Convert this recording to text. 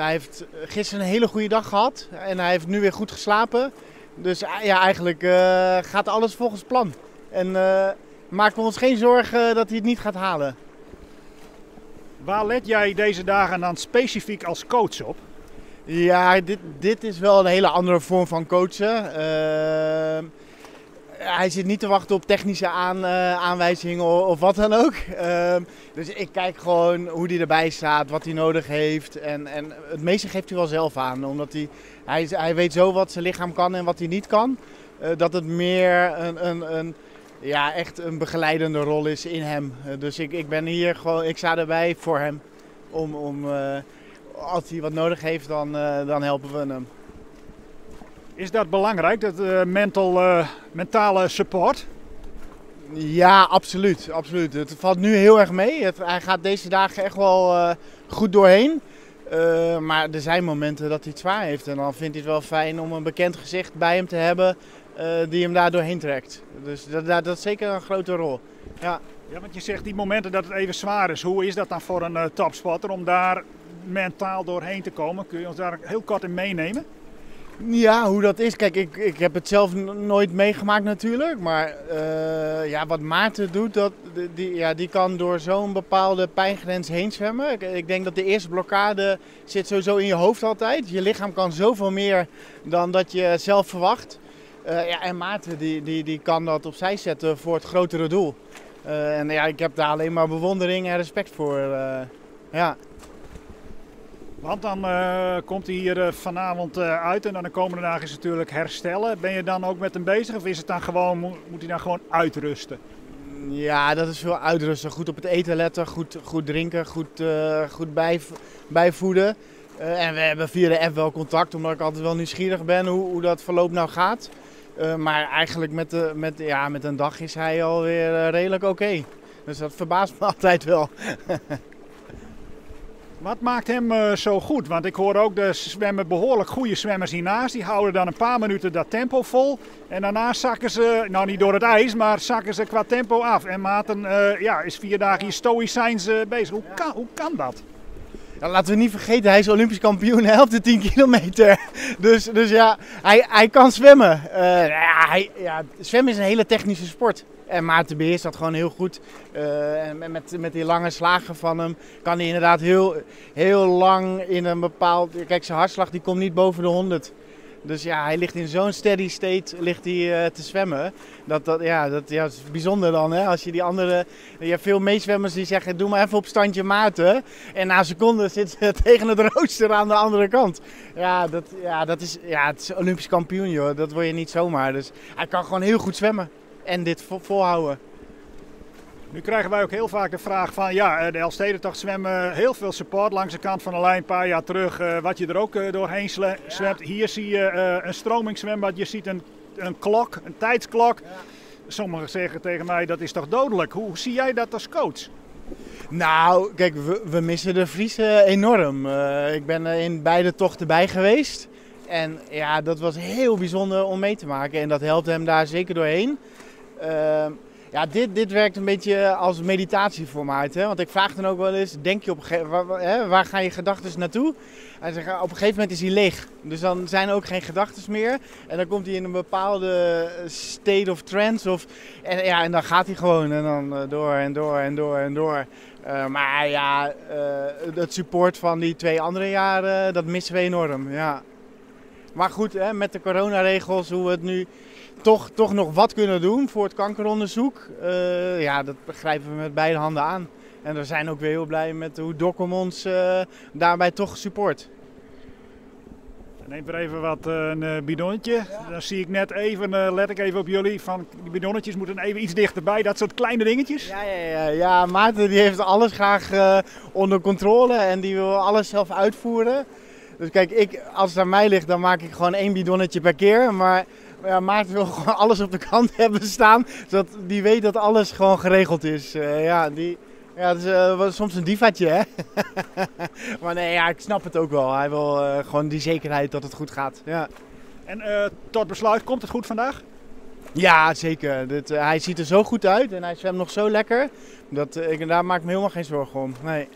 Hij heeft gisteren een hele goede dag gehad en hij heeft nu weer goed geslapen. Dus ja, eigenlijk gaat alles volgens plan. En maken we ons geen zorgen dat hij het niet gaat halen. Waar let jij deze dagen dan specifiek als coach op? Ja, dit is wel een hele andere vorm van coachen. Hij zit niet te wachten op technische aanwijzingen of wat dan ook. Dus ik kijk gewoon hoe hij erbij staat, wat hij nodig heeft. En het meeste geeft hij wel zelf aan. Omdat hij weet zo wat zijn lichaam kan en wat hij niet kan. Dat het meer echt een begeleidende rol is in hem. Dus ik ben hier gewoon, ik sta erbij voor hem. Als hij wat nodig heeft, dan helpen we hem. Is dat belangrijk, dat mentale support? Ja, absoluut, absoluut. Het valt nu heel erg mee. Hij gaat deze dagen echt wel goed doorheen. Maar er zijn momenten dat hij het zwaar heeft. En dan vindt hij het wel fijn om een bekend gezicht bij hem te hebben die hem daar doorheen trekt. Dus dat is zeker een grote rol. Ja. Ja, want je zegt die momenten dat het even zwaar is. Hoe is dat dan voor een topsporter om daar mentaal doorheen te komen? Kun je ons daar heel kort in meenemen? Ja, hoe dat is. Kijk, ik heb het zelf nooit meegemaakt natuurlijk. Maar wat Maarten doet, die kan door zo'n bepaalde pijngrens heen zwemmen. Ik denk dat de eerste blokkade zit sowieso in je hoofd altijd. Je lichaam kan zoveel meer dan dat je zelf verwacht. En Maarten die kan dat opzij zetten voor het grotere doel. Ik heb daar alleen maar bewondering en respect voor. Ja. Want dan komt hij hier vanavond uit en dan de komende dagen is het natuurlijk herstellen. Ben je dan ook met hem bezig of is het dan gewoon, moet hij dan gewoon uitrusten? Ja, dat is veel uitrusten. Goed op het eten letten, goed drinken, goed bijvoeden. En we hebben via de app wel contact, omdat ik altijd wel nieuwsgierig ben hoe dat verloop nou gaat. Maar eigenlijk met een dag is hij alweer redelijk oké. Dus dat verbaast me altijd wel. Wat maakt hem zo goed? Want ik hoor ook de zwemmen behoorlijk goede zwemmers hiernaast. Die houden dan een paar minuten dat tempo vol. En daarna zakken ze, nou niet door het ijs, maar zakken ze qua tempo af. En Maarten is 4 dagen hier stoïcijns bezig. Hoe kan dat? Ja, laten we niet vergeten, hij is Olympisch kampioen, hij helpt de 10 kilometer. Dus ja, hij kan zwemmen. Zwemmen is een hele technische sport. En Maarten beheerst dat gewoon heel goed. En met die lange slagen van hem kan hij inderdaad heel lang in een bepaald... Kijk, zijn hartslag die komt niet boven de 100. Dus ja, hij ligt in zo'n steady state te zwemmen. Dat is bijzonder dan. Hè? Als je die andere... Je hebt veel meezwemmers die zeggen, doe maar even op standje Maarten. En na een seconde zit ze tegen het rooster aan de andere kant. Het is Olympisch kampioen, joh. Dat word je niet zomaar. Dus hij kan gewoon heel goed zwemmen. En dit volhouden. Nu krijgen wij ook heel vaak de vraag van de Elfstedentocht zwemmen heel veel support langs de kant van de lijn een paar jaar terug. Wat je er ook doorheen zwemt. Hier zie je een stromingszwembad, je ziet een klok, een tijdsklok. Ja. Sommigen zeggen tegen mij dat is toch dodelijk. Hoe zie jij dat als coach? Nou, kijk, we missen de Friese enorm. Ik ben in beide tochten bij geweest. En ja, dat was heel bijzonder om mee te maken en dat helpt hem daar zeker doorheen. Dit werkt een beetje als meditatie voor Maarten. Want ik vraag dan ook wel eens, denk je waar gaan je gedachten naartoe? Hij zegt, op een gegeven moment is hij leeg. Dus dan zijn er ook geen gedachten meer. En dan komt hij in een bepaalde state of trance. En dan gaat hij gewoon en dan door en door en door en door. Het support van die 2 andere jaren, dat missen we enorm. Ja. Maar goed, met de coronaregels, hoe we het nu toch nog wat kunnen doen voor het kankeronderzoek. Dat grijpen we met beide handen aan. En we zijn ook weer heel blij met hoe Dokkum ons daarbij toch support. Neem er even een bidonnetje. Ja. Dan zie ik net even, let ik even op jullie, van die bidonnetjes moeten even iets dichterbij, dat soort kleine dingetjes. Ja, Maarten die heeft alles graag onder controle en die wil alles zelf uitvoeren. Dus kijk, als het aan mij ligt, dan maak ik gewoon 1 bidonnetje per keer. Maar Maarten wil gewoon alles op de kant hebben staan, zodat die weet dat alles gewoon geregeld is. Het is soms een divaatje, hè. Maar nee, ik snap het ook wel. Hij wil gewoon die zekerheid dat het goed gaat. Ja. En tot besluit, komt het goed vandaag? Ja, zeker. Hij ziet er zo goed uit en hij zwemt nog zo lekker. Daar maak ik me helemaal geen zorgen om. Nee.